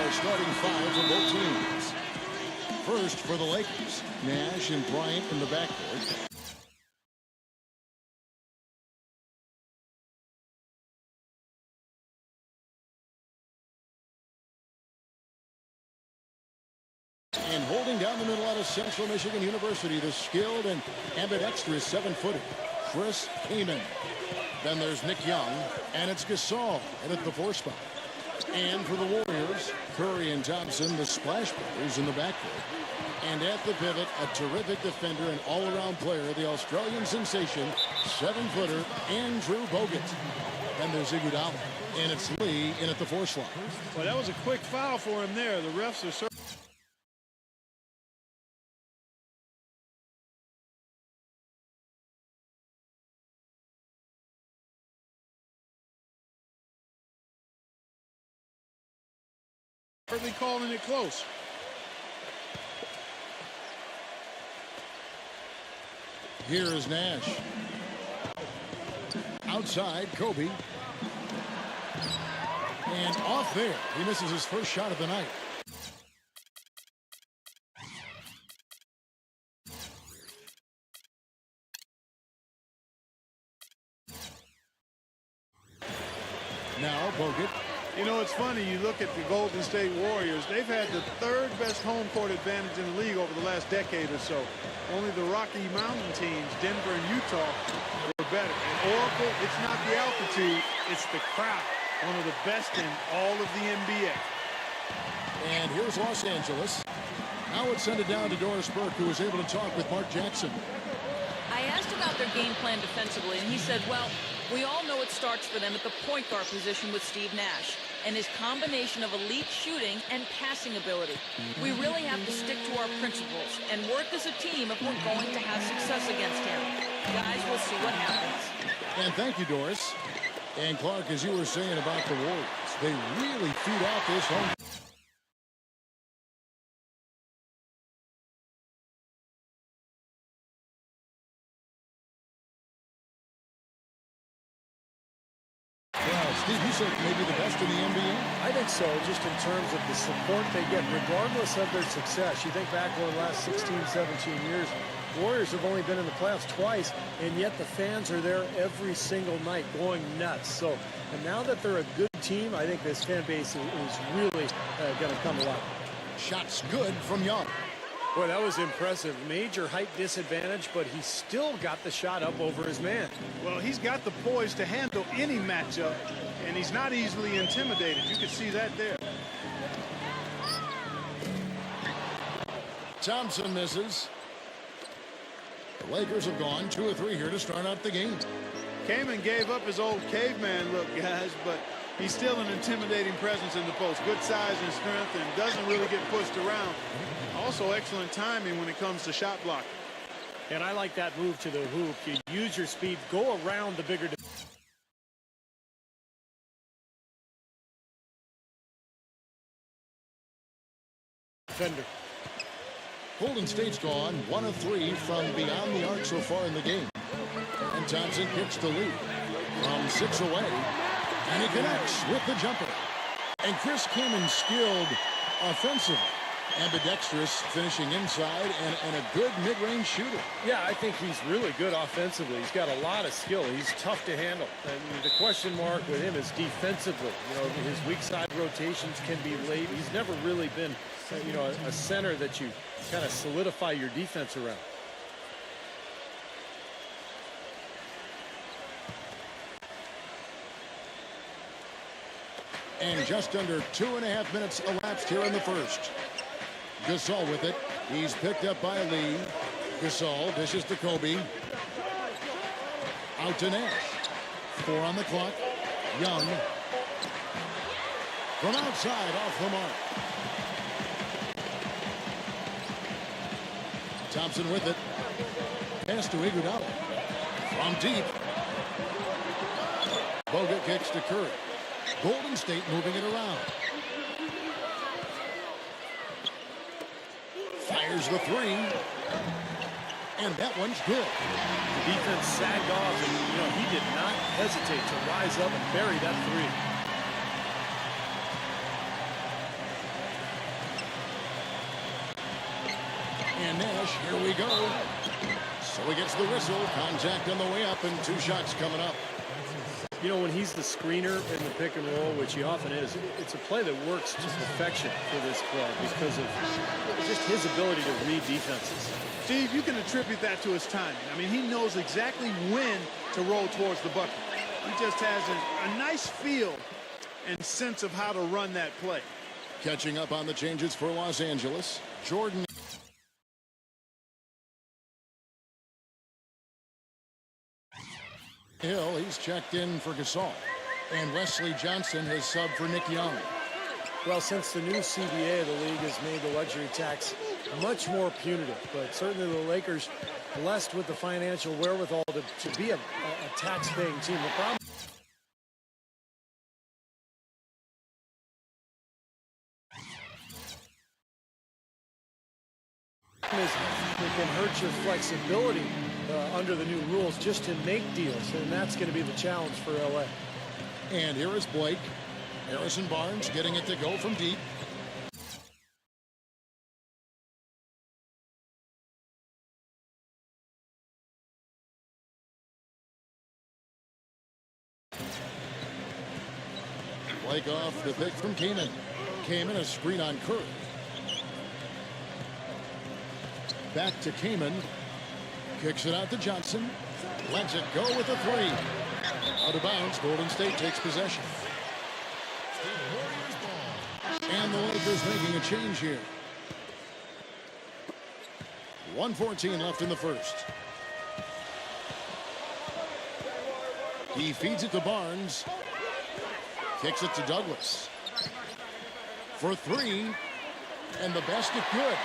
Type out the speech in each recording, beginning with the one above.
the starting five for both teams. First for the Lakers, Nash and Bryant in the backcourt. And holding down the middle out of Central Michigan University, the skilled and ambidextrous 7-footer, Chris Kaman. Then there's Nick Young, and it's Gasol at the 4 spot. And for the Warriors, Curry and Thompson, the Splash Brothers in the backcourt. And at the pivot, a terrific defender and all-around player, the Australian sensation, 7-footer, Andrew Bogut. Then there's Iguodala, and it's Lee in at the 4 slot. Well, that was a quick foul for him there. The refs are certainly... calling it close. Here is Nash. Outside, Kobe. And off there. He misses his first shot of the night. Now, Bogut. You know, it's funny, you look at the Golden State Warriors, they've had the 3rd best home court advantage in the league over the last decade or so. Only the Rocky Mountain teams, Denver and Utah, were better. And Oracle, it's not the altitude, it's the crowd. One of the best in all of the NBA. And here's Los Angeles. Now let's send it down to Doris Burke, who was able to talk with Mark Jackson. I asked about their game plan defensively, and he said, well, we all know it starts for them at the point guard position with Steve Nash and his combination of elite shooting and passing ability. We really have to stick to our principles and work as a team if we're going to have success against him. Guys, we'll see what happens. And thank you, Doris. And Clark, as you were saying about the Warriors, they really feed off this home. Steve, you said maybe the best in the NBA? I think so, just in terms of the support they get, regardless of their success. You think back over the last 16, 17 years, Warriors have only been in the playoffs twice, and yet the fans are there every single night going nuts. So, and now that they're a good team, I think this fan base is really going to come alive. Shots good from Young. Boy, that was impressive. Major height disadvantage, but he still got the shot up over his man. Well, he's got the poise to handle any matchup, and he's not easily intimidated. You can see that there. Thompson misses. The Lakers have gone 2 of 3 here to start out the game. Kaman gave up his old caveman look, guys, but he's still an intimidating presence in the post. Good size and strength, and doesn't really get pushed around. Also excellent timing when it comes to shot blocking. And I like that move to the hoop. You use your speed, go around the bigger defender. Golden State's gone 1 of 3 from beyond the arc so far in the game. And Thompson kicks the lead from 6 away. And he connects with the jumper. And Chris Kaman skilled offensively. Ambidextrous, finishing inside, and a good mid-range shooter. Yeah, I think he's really good offensively. He's got a lot of skill. He's tough to handle. And the question mark with him is defensively. You know, his weak side rotations can be late. He's never really been, you know, a center that you kind of solidify your defense around. And just under 2.5 minutes elapsed here in the first. Gasol with it. He's picked up by Lee. Gasol dishes to Kobe. Out to Nash. 4 on the clock. Young. From outside, off the mark. Thompson with it. Pass to Iguodala. From deep. Bogut kicks to Curry. Golden State moving it around. Fires the 3. And that one's good. The defense sagged off, and you know he did not hesitate to rise up and bury that 3. And Nash, here we go. So he gets the whistle. Contact on the way up, and 2 shots coming up. You know, when he's the screener in the pick and roll, which he often is, it's a play that works to perfection for this club because of just his ability to read defenses. Steve, you can attribute that to his timing. I mean, he knows exactly when to roll towards the bucket. He just has a nice feel and sense of how to run that play. Catching up on the changes for Los Angeles. Jordan Hill, he's checked in for Gasol. And Wesley Johnson has subbed for Nick Young. Well, since the new CBA of the league has made the luxury tax much more punitive, but certainly the Lakers blessed with the financial wherewithal to be a tax-paying team. The problem is it can hurt your flexibility under the new rules just to make deals, and that's going to be the challenge for LA. And here is Blake. Harrison Barnes getting it to go from deep. Blake off the pick from Kaman. Kaman, a screen on Curry. Back to Kaman. Kicks it out to Johnson. Lets it go with a 3. Out of bounds. Golden State takes possession. And the Lakers making a change here. 1:14 left in the first. He feeds it to Barnes. Kicks it to Douglas. For 3. And the basket good.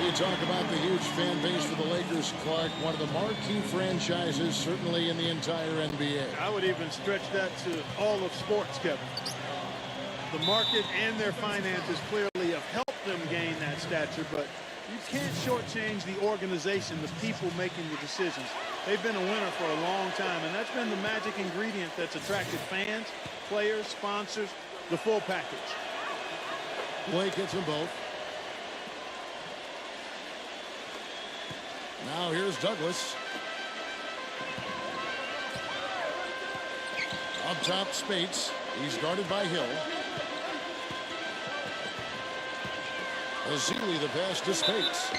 You talk about the huge fan base for the Lakers, Clark. One of the marquee franchises, certainly in the entire NBA. I would even stretch that to all of sports, Kevin. The market and their finances clearly have helped them gain that stature, but you can't shortchange the organization, the people making the decisions. They've been a winner for a long time, and that's been the magic ingredient that's attracted fans, players, sponsors, the full package. Blake gets them both. Now here's Douglas. Up top, Spates. He's guarded by Hill. Azili the pass to Spates.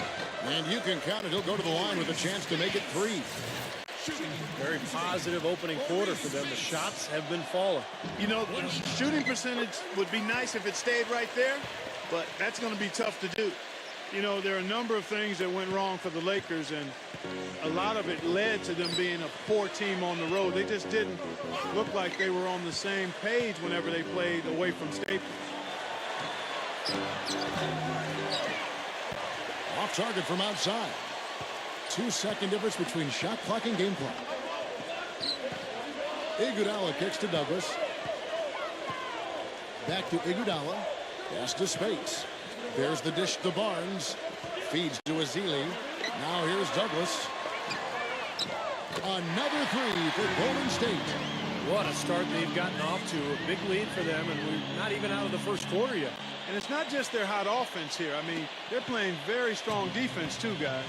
And you can count it. He'll go to the line with a chance to make it 3. Very positive opening quarter for them. The shots have been falling. You know, the shooting percentage would be nice if it stayed right there, but that's going to be tough to do. You know, there are a number of things that went wrong for the Lakers, and a lot of it led to them being a poor team on the road. They just didn't look like they were on the same page whenever they played away from Staples. Off target from outside. 2-second difference between shot clock and game clock. Iguodala kicks to Douglas. Back to Iguodala. Pass to Spates. There's the dish to Barnes. Feeds to Azili. Now here's Douglas. Another 3 for Golden State. What a start they've gotten off to. A big lead for them, and we're not even out of the first quarter yet. And it's not just their hot offense here. I mean, they're playing very strong defense too, guys.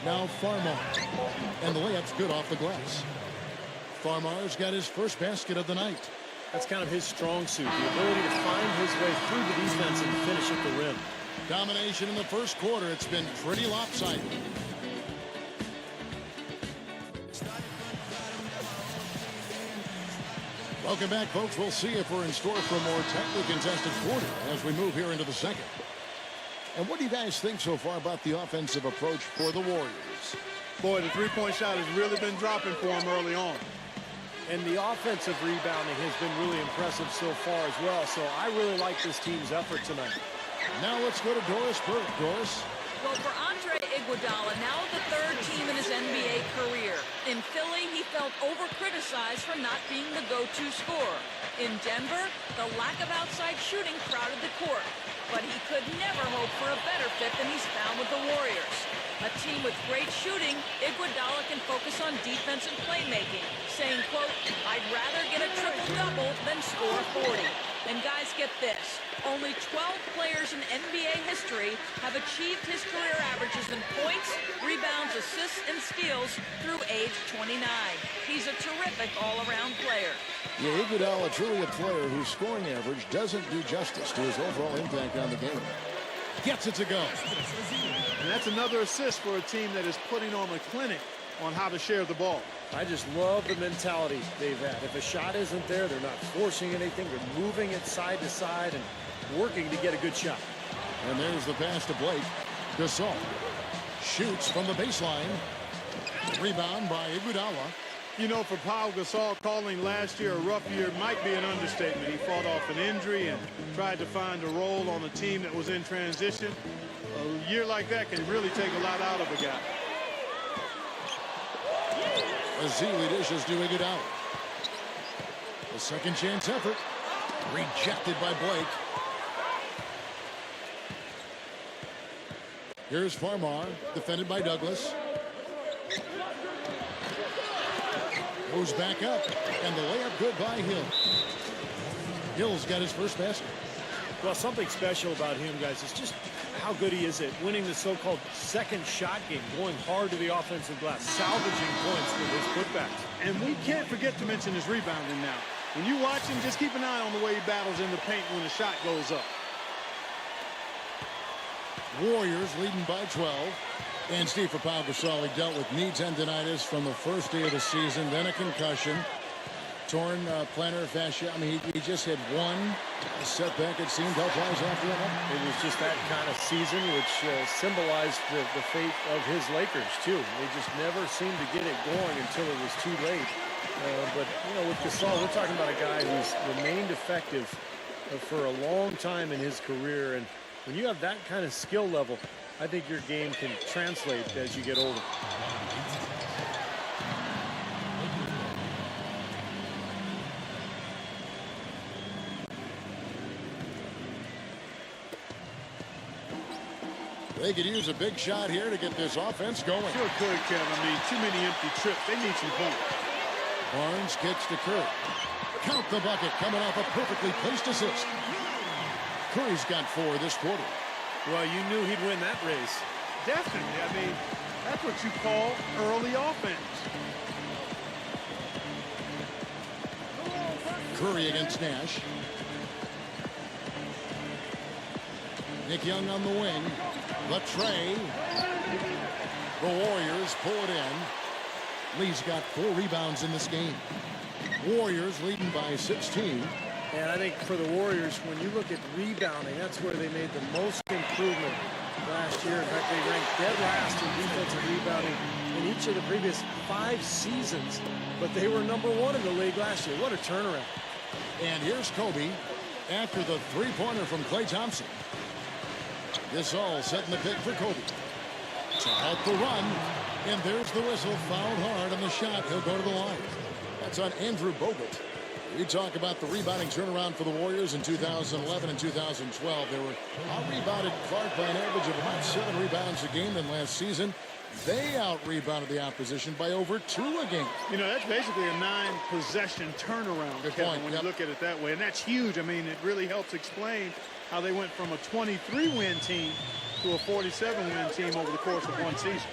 Now Farmar. And the layup's good off the glass. Farmar's got his first basket of the night. That's kind of his strong suit, the ability to find his way through the defense and finish at the rim. Domination in the first quarter. It's been pretty lopsided. Welcome back, folks. We'll see if we're in store for a more tightly contested quarter as we move here into the second. And what do you guys think so far about the offensive approach for the Warriors? Boy, the three-point shot has really been dropping for them early on. And the offensive rebounding has been really impressive so far as well. So I really like this team's effort tonight. Now let's go to Doris Burke. Doris? Well, for Andre Iguodala, now the 3rd team in his NBA career. In Philly, he felt over-criticized for not being the go-to scorer. In Denver, the lack of outside shooting crowded the court. But he could never hope for a better fit than he's found with the Warriors. A team with great shooting, Iguodala can focus on defense and playmaking, saying, quote, "I'd rather get a triple-double than score 40." And guys, get this. Only 12 players in NBA history have achieved his career averages in points, rebounds, assists, and steals through age 29. He's a terrific all-around player. Yeah, Iguodala, truly a player whose scoring average doesn't do justice to his overall impact on the game. Gets it to go. And that's another assist for a team that is putting on a clinic on how to share the ball. I just love the mentality they've had. If a shot isn't there, they're not forcing anything. They're moving it side to side and working to get a good shot. And there's the pass to Blake. Gasol shoots from the baseline. Rebound by Iguodala. You know, for Pau Gasol, calling last year a rough year might be an understatement. He fought off an injury and tried to find a role on a team that was in transition. A year like that can really take a lot out of a guy. Azili dishes to Iguodala. The second chance effort. Rejected by Blake. Here's Farmar, defended by Douglas. Moves back up, and the layup good by Hill. Hill's got his first basket. Well, something special about him, guys, is just how good he is at winning the so-called second shot game, going hard to the offensive glass, salvaging points with his putbacks. And we can't forget to mention his rebounding now. When you watch him, just keep an eye on the way he battles in the paint when the shot goes up. Warriors leading by 12. And Steve, for Pau Gasol, he dealt with knee tendonitis from the first day of the season, then a concussion, torn plantar fascia. I mean, he just had one setback, it seemed, health-wise after another. It was just that kind of season which symbolized the fate of his Lakers, too. They just never seemed to get it going until it was too late. But, you know, with Gasol, we're talking about a guy who's remained effective for a long time in his career. And when you have that kind of skill level, I think your game can translate as you get older. They could use a big shot here to get this offense going. Sure could, Kevin. I mean, too many empty trips. They need some points. Barnes kicks to Curry. Count the bucket, coming off a perfectly placed assist. Curry's got 4 this quarter. Well, you knew he'd win that race. Definitely. I mean, that's what you call early offense. Curry against Nash. Nick Young on the wing. Latrey. The Warriors pull it in. Lee's got 4 rebounds in this game. Warriors leading by 16. And I think for the Warriors, when you look at rebounding, that's where they made the most improvement last year. In fact, they ranked dead last in defensive rebounding in each of the previous 5 seasons. But they were #1 in the league last year. What a turnaround. And here's Kobe after the 3-pointer from Klay Thompson. This all setting the pick for Kobe. To halt the run. And there's the whistle. Fouled hard on the shot. He'll go to the line. That's on Andrew Bogut. We talk about the rebounding turnaround for the Warriors in 2011 and 2012. They were out-rebounded Clark by an average of about 7 rebounds a game than last season. They out-rebounded the opposition by over 2 a game. You know, that's basically a 9-possession turnaround, Good Kevin, point. when Yep. you look at it that way. And that's huge. I mean, it really helps explain how they went from a 23-win team to a 47-win team over the course of one season.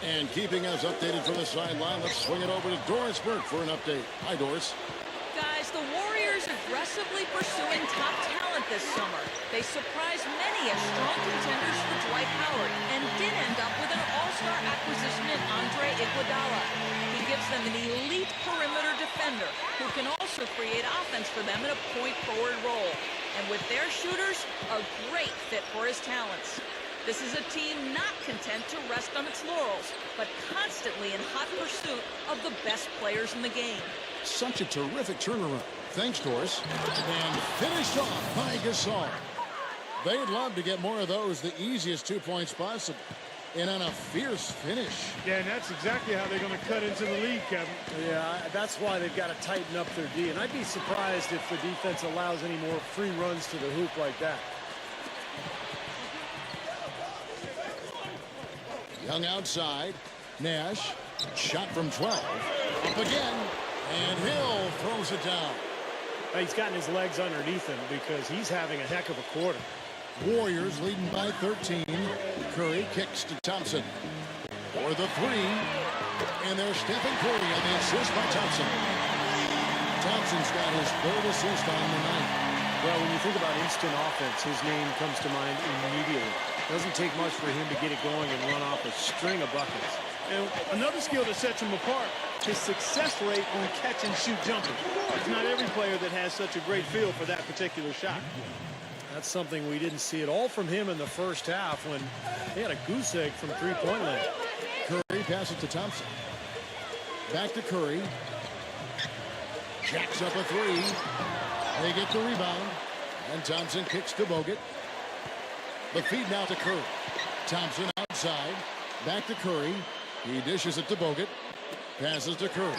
And keeping us updated from the sideline, let's swing it over to Doris Burke for an update. Hi, Doris. Guys, the Warriors aggressively pursuing top talent this summer. They surprised many as strong contenders for Dwight Howard and did end up with an all-star acquisition in Andre Iguodala. He gives them an elite perimeter defender who can also create offense for them in a point-forward role. And with their shooters, a great fit for his talents. This is a team not content to rest on its laurels, but constantly in hot pursuit of the best players in the game. Such a terrific turnaround. Thanks, Doris. And finished off by Gasol. They'd love to get more of those, the easiest 2 points possible. And on a fierce finish. Yeah, and that's exactly how they're going to cut into the lead, Kevin. Yeah, that's why they've got to tighten up their D. And I'd be surprised if the defense allows any more free runs to the hoop like that. Young outside. Nash. Shot from 12. Up again. And Hill throws it down. He's gotten his legs underneath him because he's having a heck of a quarter. Warriors leading by 13. Curry kicks to Thompson for the three. And there's Stephen Curry on the assist by Thompson. Thompson's got his third assist on the night. Well, when you think about instant offense, his name comes to mind immediately. Doesn't take much for him to get it going and run off a string of buckets. And another skill that sets him apart, his success rate on catch and shoot jumpers. It's not every player that has such a great feel for that particular shot. That's something we didn't see at all from him in the first half when he had a goose egg from three-point land. Curry passes to Thompson. Back to Curry. Jacks up a three. They get the rebound. And Thompson kicks to Bogut. The feed now to Curry. Thompson outside. Back to Curry. He dishes it to Bogut. Passes to Curry.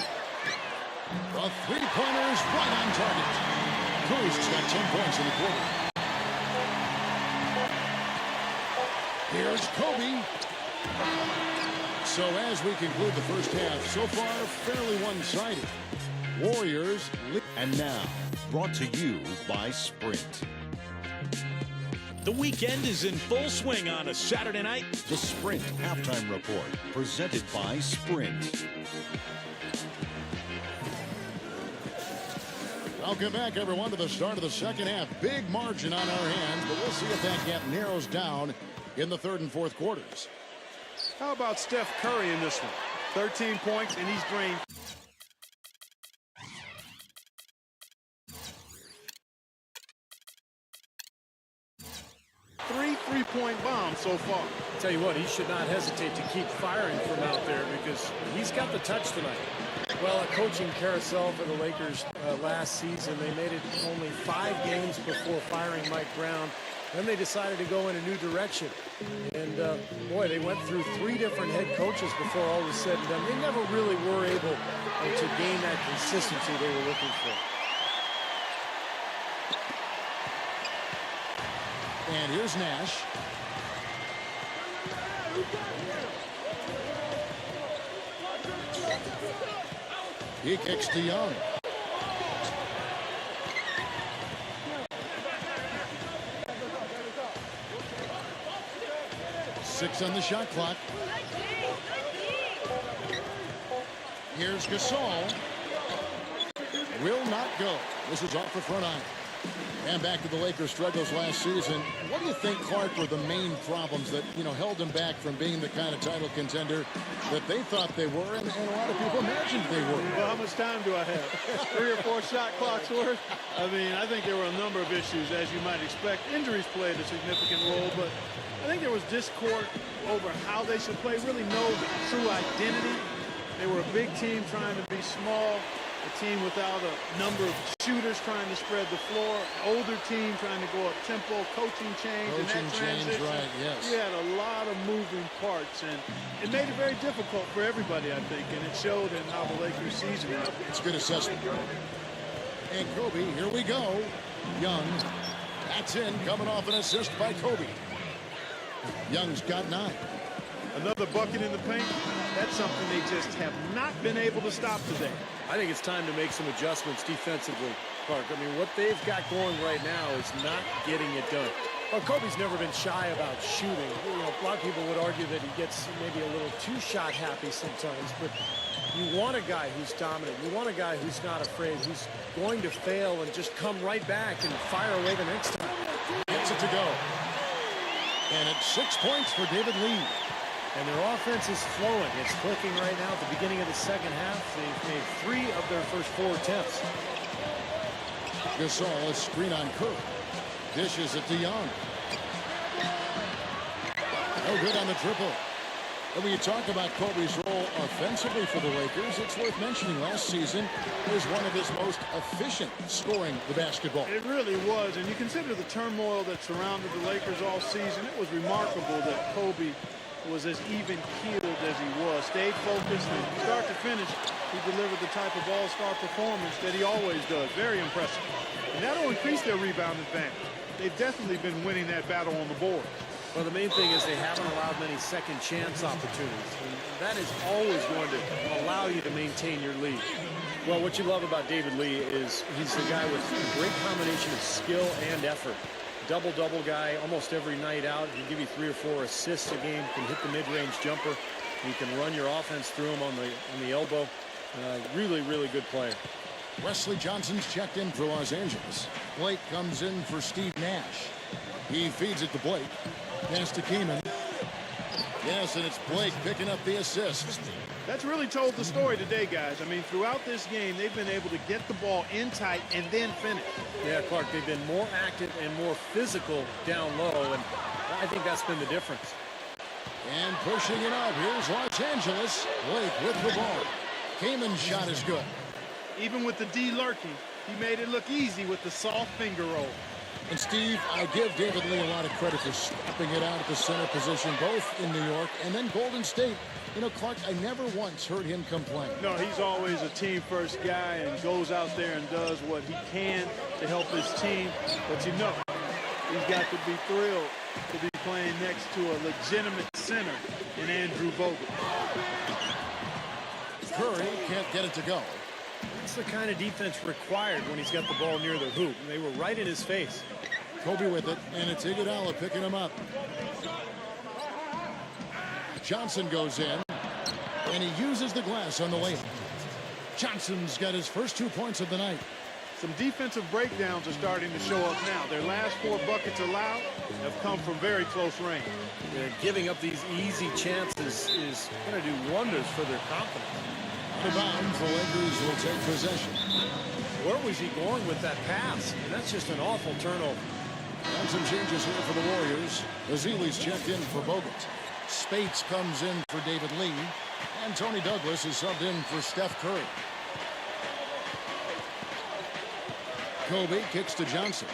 The three-pointer is right on target. Curry's got 10 points in the quarter. Here's Kobe. So as we conclude the first half, so far fairly one-sided. Warriors lead. And now, brought to you by Sprint. The weekend is in full swing on a Saturday night. The Sprint Halftime Report, presented by Sprint. Welcome back, everyone, to the start of the second half. Big margin on our hands, but we'll see if that gap narrows down in the third and fourth quarters. How about Steph Curry in this one? 13 points, and he's drained. Three-point bombs so far. Tell you what, he should not hesitate to keep firing from out there because he's got the touch tonight. Well, a coaching carousel for the Lakers last season. They made it only 5 games before firing Mike Brown. Then they decided to go in a new direction. And, boy, they went through 3 different head coaches before all was said and done. They never really were able to gain that consistency they were looking for. And here's Nash. He kicks to Young. Six on the shot clock. Here's Gasol. Will not go. This is off the front iron. And back to the Lakers' struggles last season. What do you think, Clark, were the main problems that, held them back from being the kind of title contender that they thought they were and a lot of people imagined they were? Well, how much time do I have? 3 or 4 shot clocks worth? I mean, I think there were a number of issues, as you might expect. Injuries played a significant role, but I think there was discord over how they should play, really no true identity. They were a big team trying to be small. A team without a number of shooters trying to spread the floor. Older team trying to go up tempo. Coaching change. And that transition. Right, yes. You had a lot of moving parts, and it made it very difficult for everybody, I think, and it showed in how the Lakers season went. It's a good assessment. And Kobe, here we go. Young, that's in, coming off an assist by Kobe. Young's got 9. Another bucket in the paint. That's something they just have not been able to stop today. I think it's time to make some adjustments defensively, Clark. I mean, what they've got going right now is not getting it done. Well, Kobe's never been shy about shooting. A lot of people would argue that he gets maybe a little too shot happy sometimes, but you want a guy who's dominant. You want a guy who's not afraid, who's going to fail and just come right back and fire away the next time. Gets it to go. And it's 6 points for David Lee. And their offense is flowing. It's clicking right now at the beginning of the second half. They've made 3 of their first 4 attempts. Gasol, a screen on Curry. Dishes it to Young. No good on the triple. And when you talk about Kobe's role offensively for the Lakers, it's worth mentioning last season was one of his most efficient scoring the basketball. It really was. And you consider the turmoil that surrounded the Lakers all season. It was remarkable that Kobe was as even-keeled as he was, stayed focused, and start to finish, he delivered the type of all-star performance that he always does. Very impressive. And that'll increase their rebound advantage. They've definitely been winning that battle on the board. Well, the main thing is they haven't allowed many second-chance opportunities, and that is always going to allow you to maintain your lead. Well, what you love about David Lee is he's the guy with a great combination of skill and effort. Double-double guy almost every night out. He'll give you 3 or 4 assists a game. Can hit the mid-range jumper. You can run your offense through him on the elbow. Really, really good player. Wesley Johnson's checked in for Los Angeles. Blake comes in for Steve Nash. He feeds it to Blake. Pass to Keenan. Yes, and it's Blake picking up the assist. That's really told the story today, guys. I mean, throughout this game, they've been able to get the ball in tight and then finish. Yeah, Clark, they've been more active and more physical down low, and I think that's been the difference. And pushing it up, here's Los Angeles. Blake with the ball. Kamen's shot is good. Even with the D lurking, he made it look easy with the soft finger roll. And Steve, I give David Lee a lot of credit for stepping it out at the center position, both in New York and then Golden State. You know, Clark, I never once heard him complain. No, he's always a team-first guy and goes out there and does what he can to help his team. But you know, he's got to be thrilled to be playing next to a legitimate center in Andrew Bogut. Curry can't get it to go. That's the kind of defense required when he's got the ball near the hoop. And they were right in his face. Kobe with it, and it's Iguodala picking him up. Johnson goes in, and he uses the glass on the layup. Johnson's got his first 2 points of the night. Some defensive breakdowns are starting to show up now. Their last 4 buckets allowed have come from very close range. Giving up these easy chances is going to do wonders for their confidence. Out of bounds, the Lakers will take possession. Where was he going with that pass? And that's just an awful turnover. And some changes here for the Warriors. Azili's checked in for Bogut. Spates comes in for David Lee. And Tony Douglas is subbed in for Steph Curry. Kobe kicks to Johnson.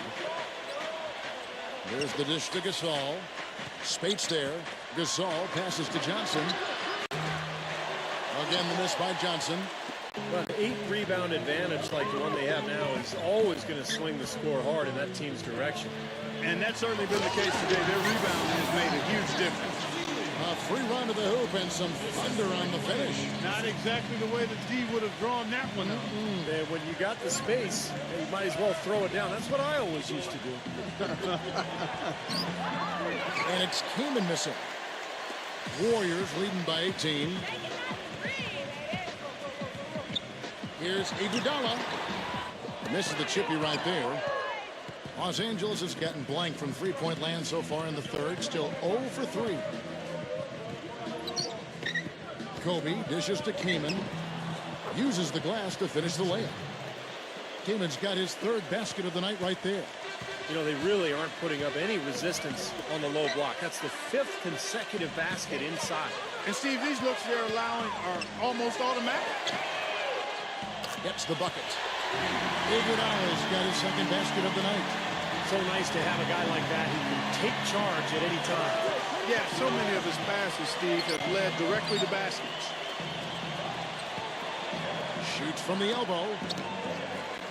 There's the dish to Gasol. Spates there. Gasol passes to Johnson. Again, the miss by Johnson. But an 8-rebound advantage like the one they have now is always going to swing the score hard in that team's direction. And that's certainly been the case today. Their rebounding has made a huge difference. A free run to the hoop and some thunder on the finish. Not exactly the way the D would have drawn that one up. And when you got the space, you might as well throw it down. That's what I always used to do. And it's Kaman missing. Warriors leading by 18. Here's Iguodala. Misses the chippy right there. Los Angeles has gotten blank from three-point land so far in the third. Still 0 for 3. Kobe dishes to Kaman. Uses the glass to finish the layup. Kaman's got his 3rd basket of the night right there. You know, they really aren't putting up any resistance on the low block. That's the 5th consecutive basket inside. And Steve, these looks they're allowing are almost automatic. Gets the bucket. Iguodala's got his 2nd basket of the night. So nice to have a guy like that who can take charge at any time. Yeah, so many of his passes, Steve, have led directly to baskets. Shoots from the elbow.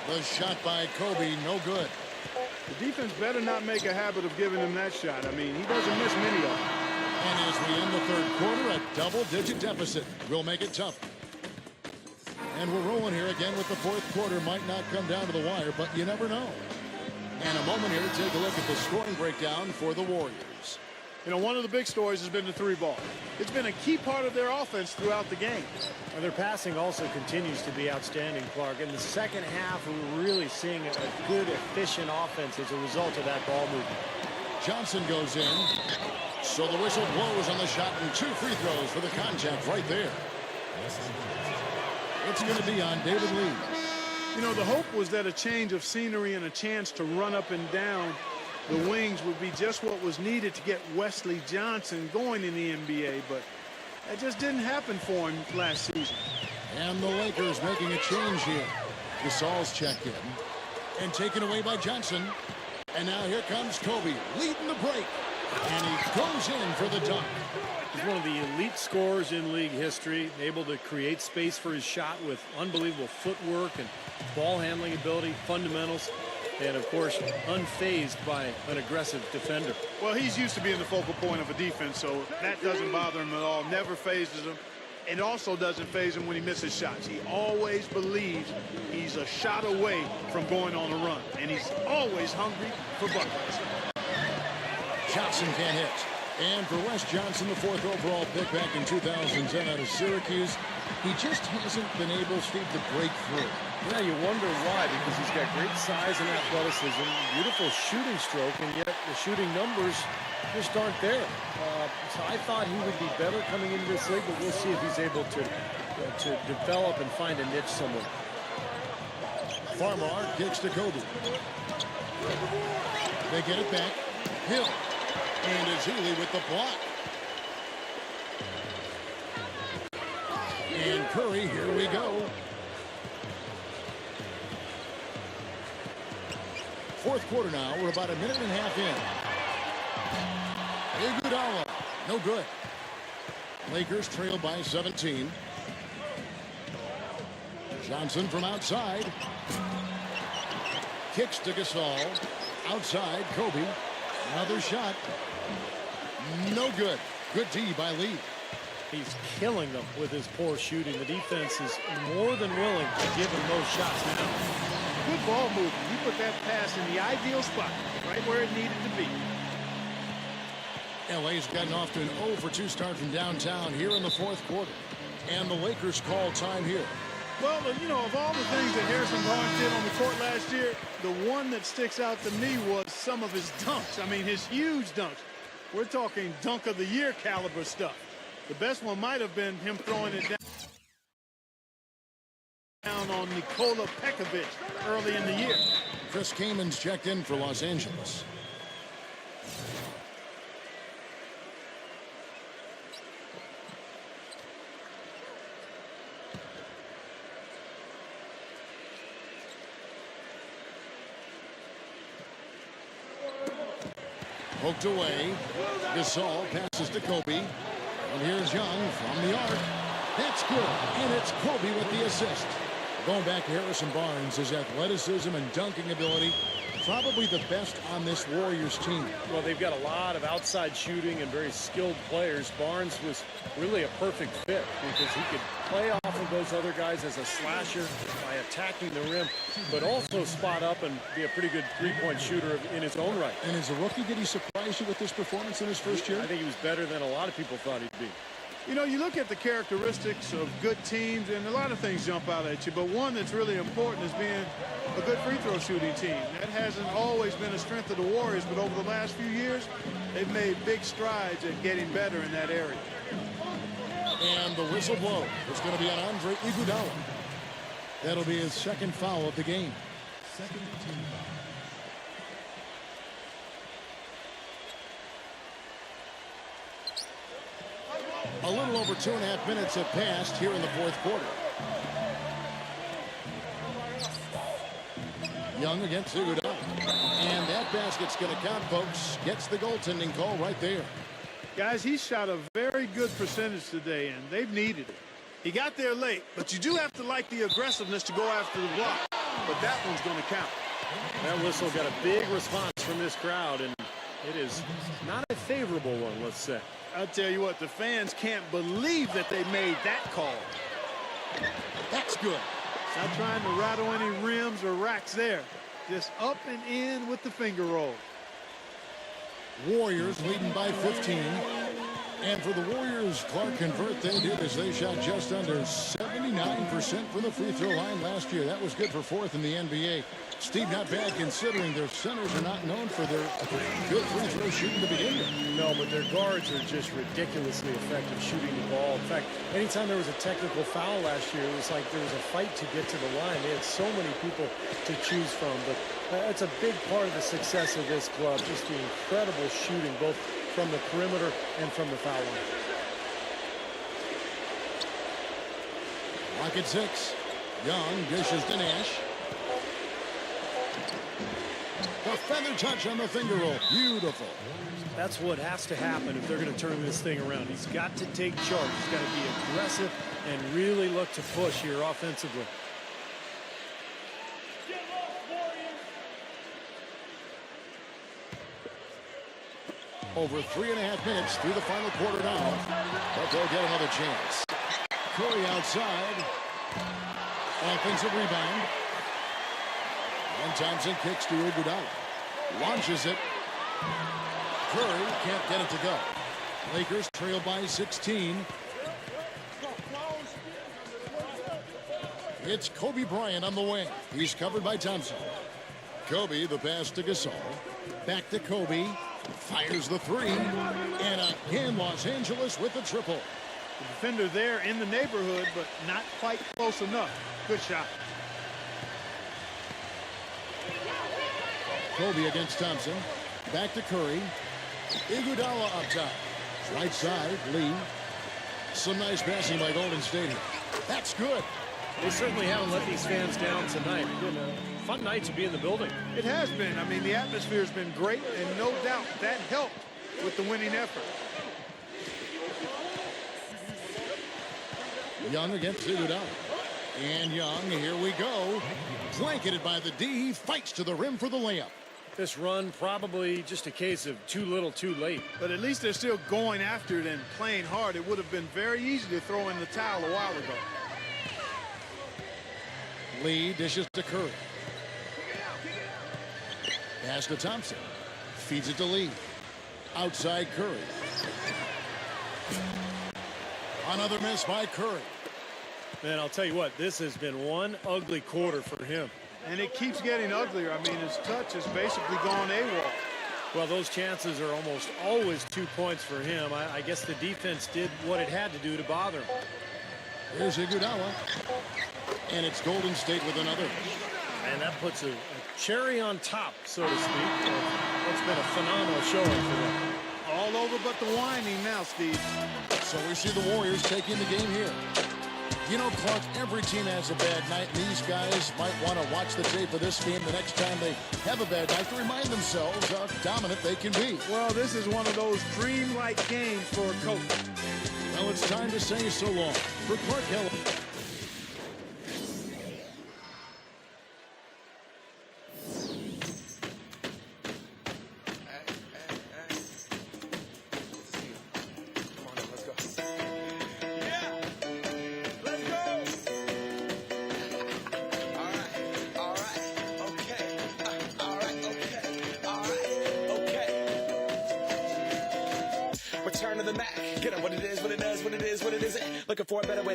The shot by Kobe, no good. The defense better not make a habit of giving him that shot. I mean, he doesn't miss many of them. And as we end the 3rd quarter, a double-digit deficit will make it tough. And we're rolling here again with the 4th quarter. Might not come down to the wire, but you never know. And a moment here to take a look at the scoring breakdown for the Warriors. You know, one of the big stories has been the 3-ball. It's been a key part of their offense throughout the game. And their passing also continues to be outstanding, Clark. In the second half, we're really seeing a good, efficient offense as a result of that ball movement. Johnson goes in. So the whistle blows on the shot, and 2 free throws for the contact right there. It's going to be on David Lee. You know, the hope was that a change of scenery and a chance to run up and down the wings would be just what was needed to get Wesley Johnson going in the NBA, but that just didn't happen for him last season. And the Lakers making a change here. Gasol's checked in and taken away by Johnson. And now here comes Kobe leading the break. And he goes in for the dunk. He's one of the elite scorers in league history, able to create space for his shot with unbelievable footwork and ball handling ability, fundamentals, and of course unfazed by an aggressive defender. Well, he's used to being the focal point of a defense, so that doesn't bother him at all. Never phases him. it also doesn't faze him when he misses shots. He always believes he's a shot away from going on a run, and he's always hungry for buckets. Johnson can't hit. And for Wes Johnson, the 4th overall pick back in 2010 out of Syracuse, he just hasn't been able, Steve, to break through. Yeah, you wonder why, because he's got great size and athleticism, beautiful shooting stroke, and yet the shooting numbers just aren't there. So I thought he would be better coming into this league, but we'll see if he's able to develop and find a niche somewhere. Farmar kicks to Kobe. They get it back. Hill. And it's Healy with the block. And Curry, here we go. 4th quarter now. We're about a minute and a half in. Iguodala, no good. Lakers trail by 17. Johnson from outside. Kicks to Gasol. Outside, Kobe. Another shot. No good. Good D by Lee. He's killing them with his poor shooting. The defense is more than willing to give him those shots now. Good ball movement. He put that pass in the ideal spot, right where it needed to be. LA's gotten off to an 0-for-2 start from downtown here in the 4th quarter. And the Lakers call time here. Well, you know, of all the things that Harrison Barnes did on the court last year, the one that sticks out to me was some of his dunks. I mean, his huge dunks. We're talking dunk of the year caliber stuff. The best one might have been him throwing it down on Nikola Pekovic early in the year. Chris Kamen's checked in for Los Angeles. Poked away. Gasol passes to Kobe. And here's Young from the arc. That's good. And it's Kobe with the assist. Going back to Harrison Barnes, his athleticism and dunking ability, probably the best on this Warriors team. Well, they've got a lot of outside shooting and very skilled players. Barnes was really a perfect fit because he could play off of those other guys as a slasher by attacking the rim, but also spot up and be a pretty good three-point shooter in his own right. And as a rookie, did he surprise you with this performance in his first year? I think he was better than a lot of people thought he'd be. You know, you look at the characteristics of good teams, and a lot of things jump out at you, but one that's really important is being a good free throw shooting team. That hasn't always been a strength of the Warriors, but over the last few years, they've made big strides at getting better in that area. And the whistle blow. It's going to be on Andre Iguodala. That'll be his 2nd foul of the game. Second team foul. A little over 2.5 minutes have passed here in the 4th quarter. Young against Iguodala. And that basket's going to count, folks. Gets the goaltending call right there. Guys, he shot a very good percentage today, and they've needed it. He got there late, but you do have to like the aggressiveness to go after the block. But that one's going to count. That whistle got a big response from this crowd, and it is not a favorable one, let's say. I'll tell you what, the fans can't believe that they made that call. That's good. Not trying to rattle any rims or racks there. Just up and in with the finger roll. Warriors leading by 15. And for the Warriors, Clark convert they did as they shot just under 79% from the free throw line last year. That was good for 4th in the NBA. Steve, not bad considering their centers are not known for their good free throw shooting to begin with. No, but their guards are just ridiculously effective shooting the ball. In fact, anytime there was a technical foul last year, it was like there was a fight to get to the line. They had so many people to choose from. But that's a big part of the success of this club, just the incredible shooting, both from the perimeter and from the foul line. Rocket 6. Young dishes to Nash. The feather touch on the finger roll. Beautiful. That's what has to happen if they're going to turn this thing around. He's got to take charge. He's got to be aggressive and really look to push here offensively. Over 3.5 minutes through the final quarter now. But they'll get another chance. Curry outside. Offensive rebound. And Thompson kicks to Iguodala. Launches it. Curry can't get it to go. Lakers trail by 16. It's Kobe Bryant on the wing. He's covered by Thompson. Kobe, the pass to Gasol. Back to Kobe. Fires the three. And again, Los Angeles with the triple. The defender there in the neighborhood, but not quite close enough. Good shot. Kobe against Thompson. Back to Curry. Iguodala up top. Right side, Lee. Some nice passing by Golden State here. That's good. They certainly haven't let these fans down tonight. It's been a fun night to be in the building. It has been. I mean, the atmosphere has been great, and no doubt that helped with the winning effort. Young against Iguodala. And Young, here we go. Blanketed by the D, fights to the rim for the layup. This run probably just a case of too little too late. But at least they're still going after it and playing hard. It would have been very easy to throw in the towel a while ago. Lee dishes to Curry. Pass to Thompson. Feeds it to Lee. Outside Curry. Another miss by Curry. Man, I'll tell you what, this has been one ugly quarter for him. And it keeps getting uglier. I mean, his touch has basically gone AWOL. Well, those chances are almost always 2 points for him. I guess the defense did what it had to do to bother him. Here's Iguodala. And it's Golden State with another. And that puts a cherry on top, so to speak. It's been a phenomenal showing for them. All over but the whining now, Steve. So we see the Warriors taking the game here. You know, Clark, every team has a bad night, and these guys might want to watch the tape of this game the next time they have a bad night to remind themselves how dominant they can be. Well, this is one of those dream-like games for a coach. Well, it's time to say so long for Clark Hill. Return to the Mac. Get up what it is, what it does, what it is, what it isn't. Looking for a better way to